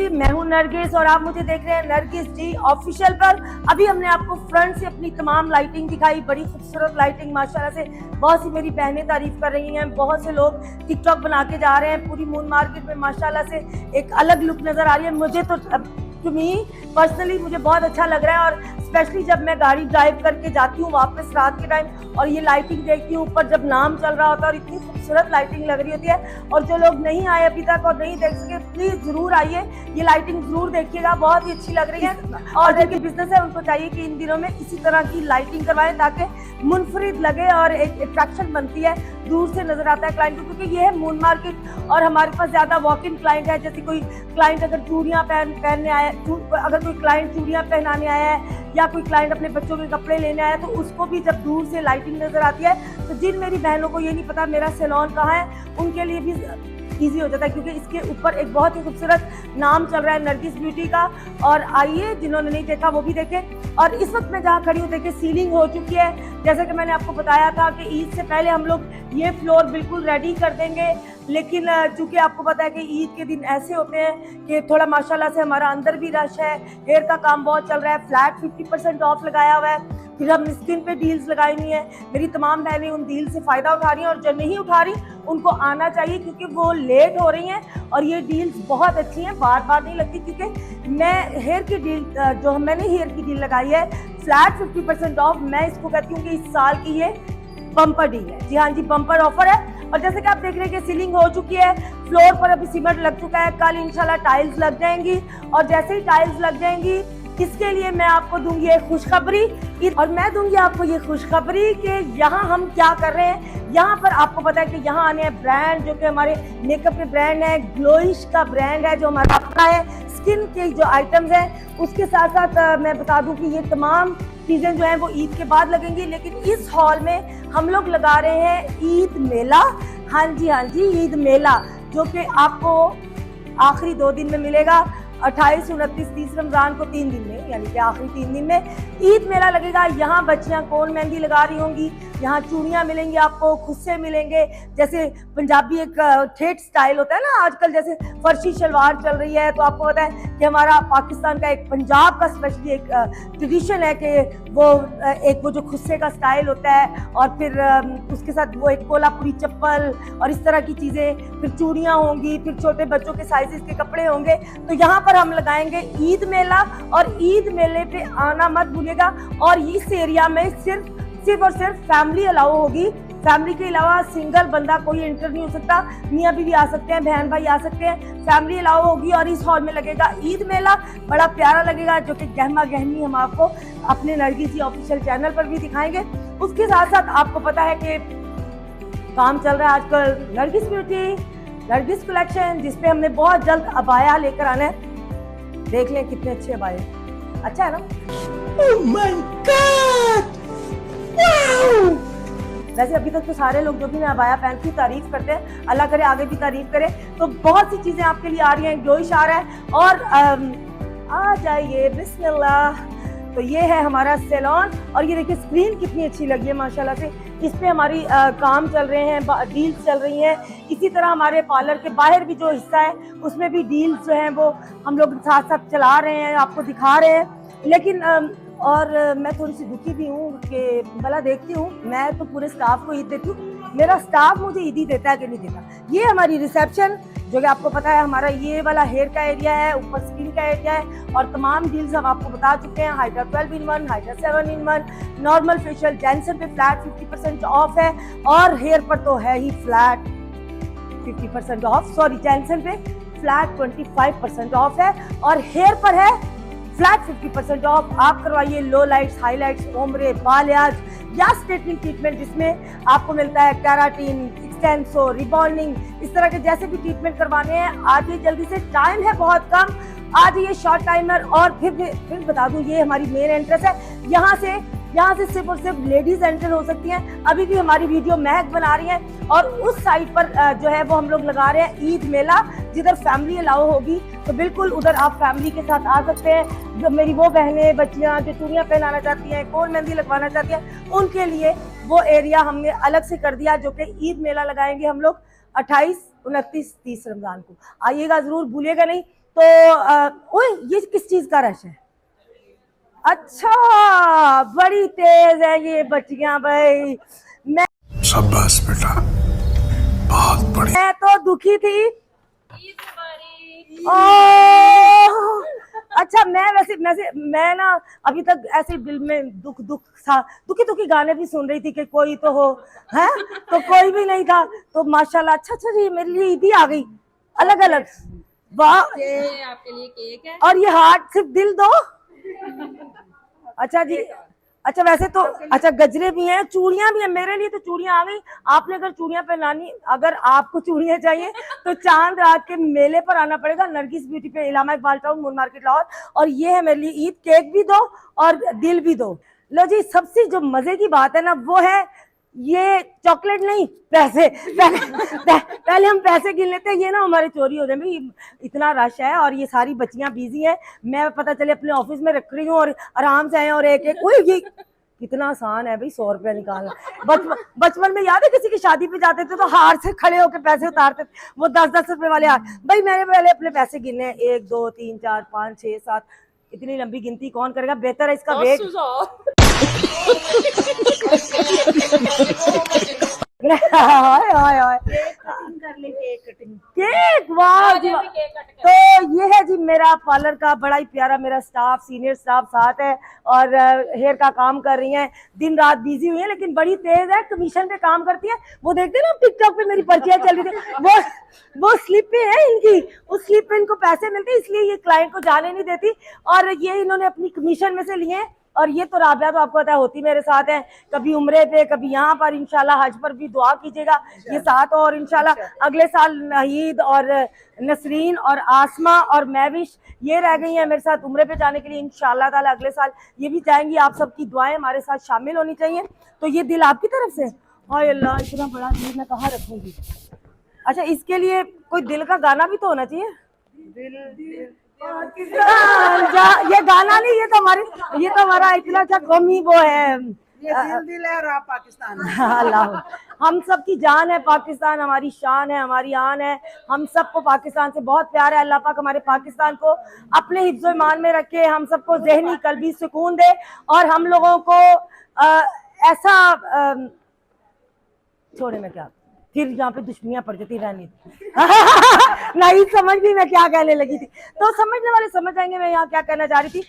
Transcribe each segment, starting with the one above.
जी, मैं हूं नरगिस और आप मुझे देख रहे हैं नरगिस जी ऑफिशियल पर। अभी हमने आपको फ्रंट से अपनी तमाम लाइटिंग दिखाई, बड़ी खूबसूरत लाइटिंग माशाल्लाह से। बहुत सी मेरी बहनें तारीफ कर रही हैं, बहुत से लोग टिकटॉक बना के जा रहे हैं। पूरी मून मार्केट में माशाल्लाह से एक अलग लुक नजर आ रही है। मुझे तो टू मी पर्सनली मुझे बहुत अच्छा लग रहा है, और स्पेशली जब मैं गाड़ी ड्राइव करके जाती हूँ वापस रात के टाइम और ये लाइटिंग देखती हूँ ऊपर जब नाम चल रहा होता है और इतनी खूबसूरत लाइटिंग लग रही होती है। और जो लोग नहीं आए अभी तक और नहीं देख सके, प्लीज जरूर आइए, ये लाइटिंग जरूर देखिएगा, बहुत ही अच्छी लग रही है। और जिनके बिजनेस है उनको चाहिए कि इन दिनों में इसी तरह की लाइटिंग करवाएं ताकि मुनफरिद लगे और एक अट्रैक्शन बनती है, दूर से नजर आता है क्लाइंट को, क्योंकि ये है मून मार्केट और हमारे पास ज्यादा वॉक इन क्लाइंट है। जैसे कोई क्लाइंट अगर चूड़ियां पहनने आया, अगर कोई क्लाइंट चूड़ियां पहनाने आया है या कोई क्लाइंट अपने बच्चों के कपड़े लेने आया है, तो उसको भी जब दूर से लाइटिंग नजर आती है तो जिन मेरी बहनों को ये नहीं पता मेरा सैलून कहाँ है, उनके लिए भी इजी हो जाता है, क्योंकि इसके ऊपर एक बहुत ही खूबसूरत नाम चल रहा है नरगिस ब्यूटी का। और आइए, जिन्होंने नहीं देखा वो भी देखें। और इस वक्त मैं जहाँ खड़ी हूँ देखिए, सीलिंग हो चुकी है। जैसा कि मैंने आपको बताया था कि ईद से पहले हम लोग ये फ्लोर बिल्कुल रेडी कर देंगे, लेकिन चूंकि आपको पता है कि ईद के दिन ऐसे होते हैं कि थोड़ा माशाल्लाह से हमारा अंदर भी रश है, हेयर का काम बहुत चल रहा है, फ्लैट 50% ऑफ लगाया हुआ है, फिर हमने स्किन पे डील्स लगाई हुई है। मेरी तमाम बहनें उन डील से फायदा उठा रही हैं, और जो नहीं उठा रही उनको आना चाहिए, क्योंकि वो लेट हो रही हैं और ये डील्स बहुत अच्छी हैं, बार बार नहीं लगती। क्योंकि मैं हेयर की डील जो मैंने हेयर की डील लगाई है फ्लैट 50% ऑफ, मैं इसको कहती हूँ कि इस साल की ये बम्पर डील है। जी हाँ जी, बम्पर ऑफर है। और जैसे कि आप देख रहे हैं कि सीलिंग हो चुकी है, फ्लोर पर अभी सीमेंट लग चुका है, कल इंशाल्लाह टाइल्स लग जाएंगी। और जैसे ही टाइल्स लग जाएंगी, इसके लिए मैं आपको दूंगी एक खुशखबरी, और मैं दूंगी आपको ये खुशखबरी कि यहाँ हम क्या कर रहे हैं। यहाँ पर आपको पता है कि यहाँ आने हैं ब्रांड जो कि हमारे मेकअप के ब्रांड है, ग्लोइश का ब्रांड है जो हमारा अपना है, स्किन के जो आइटम्स हैं उसके साथ साथ मैं बता दूं कि ये तमाम चीजें जो हैं वो ईद के बाद लगेंगी। लेकिन इस हॉल में हम लोग लगा रहे हैं ईद मेला। हाँ जी, ईद मेला, जो कि आपको आखिरी 2 दिन में मिलेगा, 28, 29, 30 रमजान को 3 दिन में, यानी कि आखिरी 3 दिन में ईद मेला लगेगा। यहाँ बच्चियाँ कौन मेहंदी लगा रही होंगी, यहाँ चूड़ियाँ मिलेंगी आपको, खुस्से मिलेंगे, जैसे पंजाबी एक ठेठ स्टाइल होता है ना आजकल, जैसे फर्शी शलवार चल रही है। तो आपको पता है कि हमारा पाकिस्तान का एक पंजाब का स्पेशली एक ट्रेडिशन है कि वो जो खुस्से का स्टाइल होता है, और फिर उसके साथ वो एक कोल्हापुरी चप्पल और इस तरह की चीज़ें, फिर चूड़ियाँ होंगी, फिर छोटे बच्चों के साइजेस के कपड़े होंगे। तो यहाँ पर हम लगाएंगे ईद मेला, और ईद मेले पे आना मत भूलिएगा। और इस एरिया में सिर्फ और सिर्फ फैमिली अलाउ होगी, फैमिली के अलावा सिंगल बंदा कोई एंटर नहीं हो सकता, मियाँ बीवी आ सकते हैं, बहन भाई आ सकते हैं, फैमिली अलाउ होगी। और इस हॉल में लगेगा ईद मेला, बड़ा प्यारा लगेगा, जो कि गहमा गहमी हम आपको अपने नरगिस जी ऑफिशियल चैनल पर भी दिखाएंगे। उसके साथ साथ आपको पता है कि काम चल रहा है आजकल नरगिस ब्यूटी, नरगिस कलेक्शन, जिसपे हमने बहुत जल्द अबाया लेकर आना है। देख लें कितने अच्छे अबाए, अच्छा है ना? Oh my God! Wow! वैसे अभी तक तो सारे लोग जो भी मैं अबाया पहनती हूँ तारीफ करते हैं, अल्लाह करे आगे भी तारीफ करे। तो बहुत सी चीजें आपके लिए आ रही हैं, ग्लोइश आ रहा है, और आ जाइए बिस्मिल्लाह। तो ये है हमारा सैलून, और ये देखिए स्क्रीन कितनी अच्छी लगी है माशाल्लाह से, इस पे हमारी काम चल रहे हैं, डील्स चल रही हैं। इसी तरह हमारे पार्लर के बाहर भी जो हिस्सा है उसमें भी डील्स जो हैं वो हम लोग साथ साथ चला रहे हैं, आपको दिखा रहे हैं। लेकिन और मैं थोड़ी सी दुखी भी हूँ कि भला देखती हूँ, मैं तो पूरे स्टाफ को ईद देती हूँ, मेरा स्टाफ मुझे ईद ही देता है कि नहीं देता। ये हमारी रिसेप्शन, जो कि आपको पता है हमारा ये वाला हेयर का एरिया है, ऊपर स्किन का एरिया है, और तमाम डील्स हम आपको बता चुके हैं। Hydra 12 in 1, hydra 7 in 1, normal facial gents पे फ्लैट 50% ऑफ है, और हेयर पर तो है ही फ्लैट 50% ऑफ, सॉरी जेंट्स पे फ्लैट 25% ऑफ है, और हेयर पर है फ्लैट 50% ऑफ। आप करवाइए लो लाइट्स, हाईलाइट्स, ओमरे, बालियाज या स्ट्रेटनिंग ट्रीटमेंट, जिसमें आपको मिलता है केराटिन, एक्सटेंसो, रिबॉन्डिंग, इस तरह के जैसे भी ट्रीटमेंट करवाने हैं आज ही जल्दी से, टाइम है बहुत कम, आज ये शॉर्ट टाइमर। और फिर बता दूं, ये हमारी मेन एंट्रेंस है, यहाँ से सिर्फ और सिर्फ लेडीज एंटर हो सकती हैं। अभी भी हमारी वीडियो महक बना रही हैं, और उस साइड पर जो है वो हम लोग लगा रहे हैं ईद मेला, जिधर फैमिली अलाउ होगी, तो बिल्कुल उधर आप फैमिली के साथ आ सकते हैं। जो मेरी वो बहनें बच्चियां जो चूड़ियां पहनाना चाहती हैं, कोल मेहंदी लगवाना चाहती हैं, उनके लिए वो एरिया हमने अलग से कर दिया, जो कि ईद मेला लगाएंगे हम लोग 28, 29, 30 रमजान को। आइएगा जरूर, भूलिएगा नहीं। तो ओए ये किस चीज का रश है? अच्छा, बड़ी तेज है ये बच्चियां भाई। मैं शाबाश बेटा, बहुत बढ़िया। मैं तो दुखी थी। ओ, अच्छा मैं ना अभी तक ऐसे दिल में दुख दुख सा दुखी दुखी गाने भी सुन रही थी कि कोई तो हो है, तो कोई भी नहीं था। तो माशाल्लाह, अच्छा अच्छा जी, मेरे लिए ईदी आ गई अलग अलग। वाह, ये आपके लिए केक है। और ये हार्ट सिर्फ दिल दो। अच्छा जी, अच्छा वैसे तो अच्छा गजरे भी हैं, चूड़ियां भी हैं। मेरे लिए तो चूड़ियां आ गई। आपने अगर चूड़ियां पहनानी, अगर आपको चूड़ियां चाहिए तो चांद रात के मेले पर आना पड़ेगा, नरगिस ब्यूटी पे, Allama Iqbal Town, Moon Market, Lahore. और ये है मेरे लिए ईद। केक भी दो और दिल भी दो। लो जी, सबसे जो मजे की बात है ना वो है ये चॉकलेट नहीं, पैसे। पहले हम पैसे गिन लेते हैं, ये ना हमारे चोरी हो जाए भाई। इतना रश है और ये सारी बच्चियां बिजी हैं। मैं पता चले अपने ऑफिस में रख रही हूँ और आराम से आए और एक एक ये कितना आसान है भाई 100 रुपया निकालना। बचपन में याद है किसी की शादी पे जाते थे तो हार से खड़े होकर पैसे उतारते थे, वो 10-10 रुपए वाले हार। भाई मैंने पहले अपने पैसे गिने, 1 2 3 4 5 6 7, इतनी लंबी गिनती कौन करेगा? बेहतर है इसका वेट। हाय हाय हाय, केक, वाह जी वाह। तो ये है जी मेरा पार्लर का बड़ा ही प्यारा मेरा स्टाफ, सीनियर स्टाफ साथ है और हेयर का काम कर रही हैं। दिन रात बिजी हुई है लेकिन बड़ी तेज है, कमीशन पे काम करती है। वो देखते हैं ना टिकटॉक पे मेरी पर्चियां चल रही थी, वो स्लिप पे है इनकी, उस स्लिप पे इनको पैसे मिलते हैं, इसलिए ये क्लाइंट को जाने नहीं देती और ये इन्होंने अपनी कमीशन में से लिए हैं। और ये तो राबिया तो आपको पता है होती मेरे साथ है, कभी उम्रे पे कभी यहाँ पर। इंशाल्लाह हज पर भी दुआ कीजिएगा ये साथ, और इंशाल्लाह अगले साल नाहिद और नसरीन और आसमा और मैविश ये रह गई हैं मेरे साथ उम्रे पे जाने के लिए। इंशाल्लाह ताला अगले साल ये भी जाएंगी। आप सबकी दुआएं हमारे साथ शामिल होनी चाहिए। तो ये दिल आपकी तरफ से, हाय अल्लाह, इतना बड़ा दिल मैं कहाँ रखूंगी? अच्छा, इसके लिए कोई दिल का गाना भी तो होना चाहिए। ये गाना नहीं, ये तो हमारा इतना अच्छा कौमी वो है, ये दिल है और आप पाकिस्तान। अल्लाह, हम सब की जान है पाकिस्तान, हमारी शान है, हमारी आन है। हम सबको पाकिस्तान से बहुत प्यार है। अल्लाह पाक हमारे पाकिस्तान को अपने हिफ्ज़ ईमान में रखे, हम सबको ज़हनी कल्बी सुकून दे और हम लोगों को ऐसा छोड़े में क्या, फिर यहाँ पे दुश्मनियां पड़ जाती रहनी। नहीं समझ भी मैं क्या कहने लगी थी, तो समझने वाले समझ आएंगे मैं यहाँ क्या कहना चाह रही थी।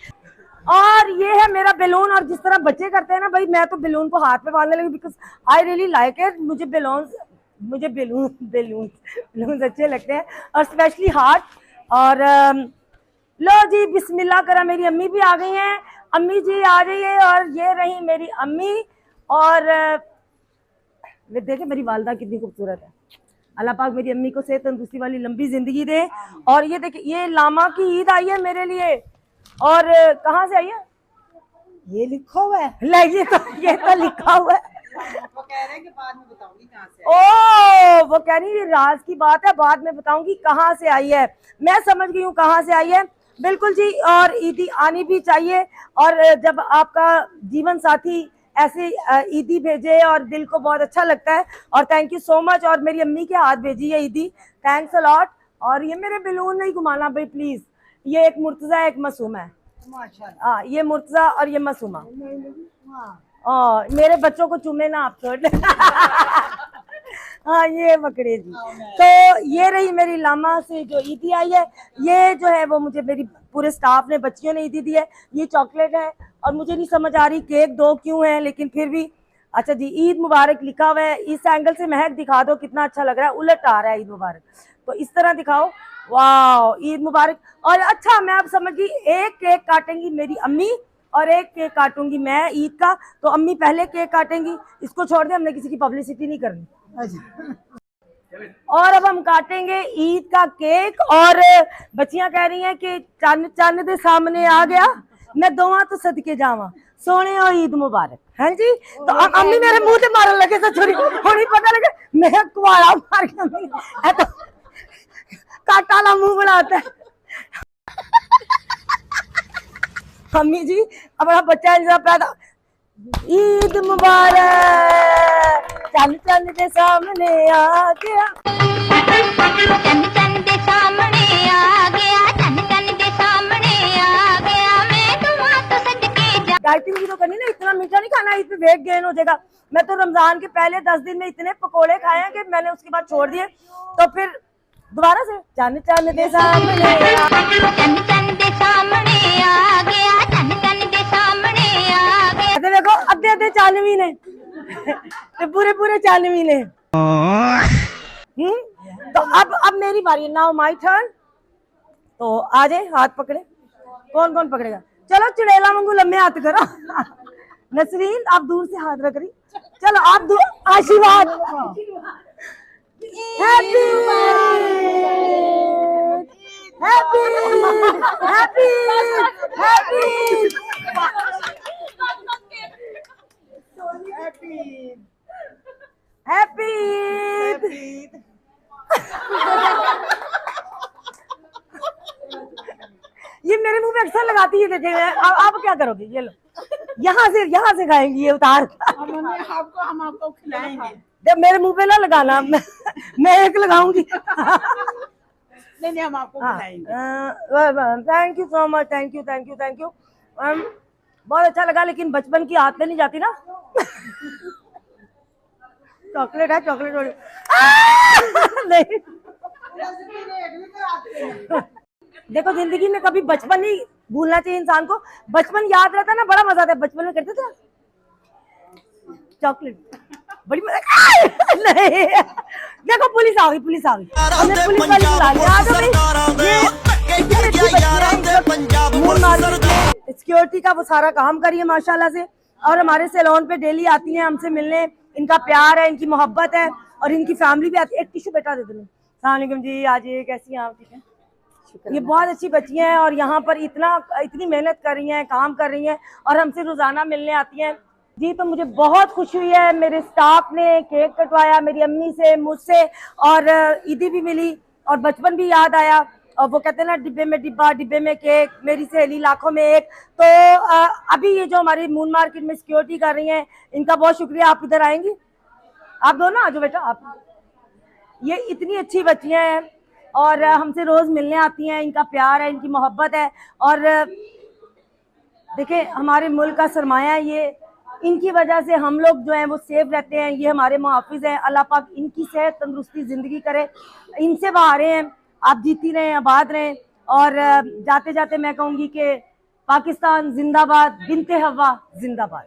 और ये है मेरा बैलून, और जिस तरह बच्चे करते हैं ना भाई, मैं तो बैलून को हाथ में बांधने लगी because I really like it. मुझे बैलून अच्छे लगते हैं और स्पेशली हार्ट। और लो जी, बिस्मिल्लाह करा, मेरी अम्मी भी आ गई हैं। अम्मी जी आ जाइए, और ये रही मेरी अम्मी। और देखे मेरी वालदा कितनी खूबसूरत है। अल्लाह पाक मेरी अम्मी को सेहत तंदुरुस्ती वाली लंबी जिंदगी दे। और ये देखिए, ये लामा की ईद आई है मेरे लिए। और कहाँ से आई है? ये लिखा हुआ है, ये तो लिखा हुआ है। वो कह रहे हैं कि बाद में बताऊंगी कहाँ से। ओ, वो कह रही है राज की बात है, बाद में बताऊंगी कहाँ से आई है। मैं समझ गई हूँ कहाँ से आई है, बिल्कुल जी। और ईदी आनी भी चाहिए, और जब आपका जीवन साथी ऐसे ईदी भेजे और दिल को बहुत अच्छा लगता है। और थैंक यू सो मच। और मेरी अम्मी के हाथ भेजी है ईदी, थैंक्स अ लॉट। और ये मेरे बैलून नहीं घुमाना भाई प्लीज। ये एक मुर्तजा है, एक मासूम है। माशाल्लाह। हाँ, ये मुर्तजा और ये मासूमा। मेरे बच्चों को चूमे ना आप छोड़। हाँ, ये पकड़े जी। तो ये रही मेरी लामा से जो ईदी आई है। ये जो है वो मुझे मेरी पूरे स्टाफ ने, बच्चियों ने ईदी दी है। ये चॉकलेट है और मुझे नहीं समझ आ रही केक दो क्यों है, लेकिन फिर भी अच्छा जी। ईद मुबारक लिखा हुआ है, इस एंगल से महक दिखा दो कितना अच्छा लग रहा है, उलट आ रहा है ईद मुबारक, तो इस तरह दिखाओ। वाह, ईद मुबारक। और अच्छा, मैं अब समझ गई, एक केक काटेंगी मेरी अम्मी और एक केक काटूंगी मैं ईद का। तो अम्मी पहले केक काटेंगी, इसको छोड़ दे, हमने किसी की पब्लिसिटी नहीं करनी। और अब हम काटेंगे ईद का केक। और बच्चियां कह रही हैं कि चन्न चन्न दे सामने आ गया, मैं दोवां तो सदके जावा, सोने और ईद मुबारक। हाँ जी। तो अम्मी मेरे मुंह से मारन लगे तो छोरी होनी पता लगे मैं कुआरा मार के तो काटा ला मुंह बनाता है। अम्मी जी, अपना बच्चा इंसान पैदा, ईद मुबारक, चंद चंद के सामने आ गया, चंद चंद के सामने आ गया, चंद डाइटिंग भी तो करनी ना, इतना मीठा नहीं खाना, इसमें वेट गेन हो जाएगा। मैं तो रमजान के पहले 10 दिन में इतने पकोड़े खाए हैं कि मैंने उसके बाद छोड़ दिए। तो फिर दोबारा से चन चन दे सामने चन चन दे सामने आ गया, चन चन दे सामने आ गया। देखो अद्धे अद्धे चानवी ने पूरे पूरे चानवी ने। तो अब मेरी बारी, नाउ माय टर्न। तो आ जाए, हाथ पकड़े, कौन कौन पकड़ेगा? चलो चुड़ैला वांगू लम्बे हाथ करो। नसरीन आप दूर से हाथ रख रही, चलो आप दूर, आशीर्वाद। Happy happy happy happy happy. ये मेरे मुंह में अक्सर लगाती है, देखेंगे। आप क्या करोगे? ये लो, यहाँ से खाएंगी ये उतार। हम आपको खिलाएंगे। जब मेरे मुंह पे ना लगाना, मैं एक लगाऊंगी। नहीं हम आपको खिलाएंगे। Thank you so much, thank you thank you thank you. बहुत अच्छा लगा, लेकिन बचपन की याद पे नहीं जाती ना। चॉकलेट है, चॉकलेट वाली नहीं। देखो जिंदगी में कभी बचपन नहीं भूलना चाहिए इंसान को। बचपन याद रहता है ना, बड़ा मजा आता है। बचपन में करते थे चॉकलेट, बड़ी मजा। नहीं देखो पुलिस आ गई, पुलिस आ गई, हमने पुलिस वाली बुला लिया। आ जाओ भाई, ये इतनी अच्छी बच्चियां हैं, सिक्योरिटी का वो सारा काम करिए माशाल्लाह से। और हमारे सैलून पे डेली आती हैं हमसे मिलने। इनका प्यार है, इनकी मोहब्बत है, और इनकी फैमिली भी आती है। एक टिश्यू बेटा दे दो। अस्सलाम वालेकुम जी, आज ये कैसी हैं आप? ठीक है। ये बहुत अच्छी बच्चियां हैं और यहाँ पर इतनी मेहनत कर रही हैं, काम कर रही हैं, और हमसे रोजाना मिलने आती हैं जी। तो मुझे बहुत खुशी हुई है, मेरे स्टाफ ने केक कटवाया मेरी अम्मी से, मुझसे, और ईदी भी मिली और बचपन भी याद आया। और वो कहते हैं ना, डिब्बे में डिब्बा, डिब्बे में केक, मेरी सहेली लाखों में एक। तो अभी ये जो हमारी मून मार्केट में सिक्योरिटी कर रही हैं, इनका बहुत शुक्रिया। आप इधर आएंगी? आप दो ना, आ जाओ बेटा आप। ये इतनी अच्छी बच्चियां हैं और हमसे रोज मिलने आती हैं। इनका प्यार है, इनकी मोहब्बत है, और देखिए हमारे मुल्क का सरमाया है ये। इनकी वजह से हम लोग जो हैं वो सेफ रहते हैं। ये हमारे मुहाफिज हैं। अल्लाह पाक इनकी सेहत तंदुरुस्ती जिंदगी करे। इनसे बाहर हैं, आप जीती रहें, आबाद रहें। और जाते जाते मैं कहूँगी कि पाकिस्तान जिंदाबाद, बिनते हवा जिंदाबाद।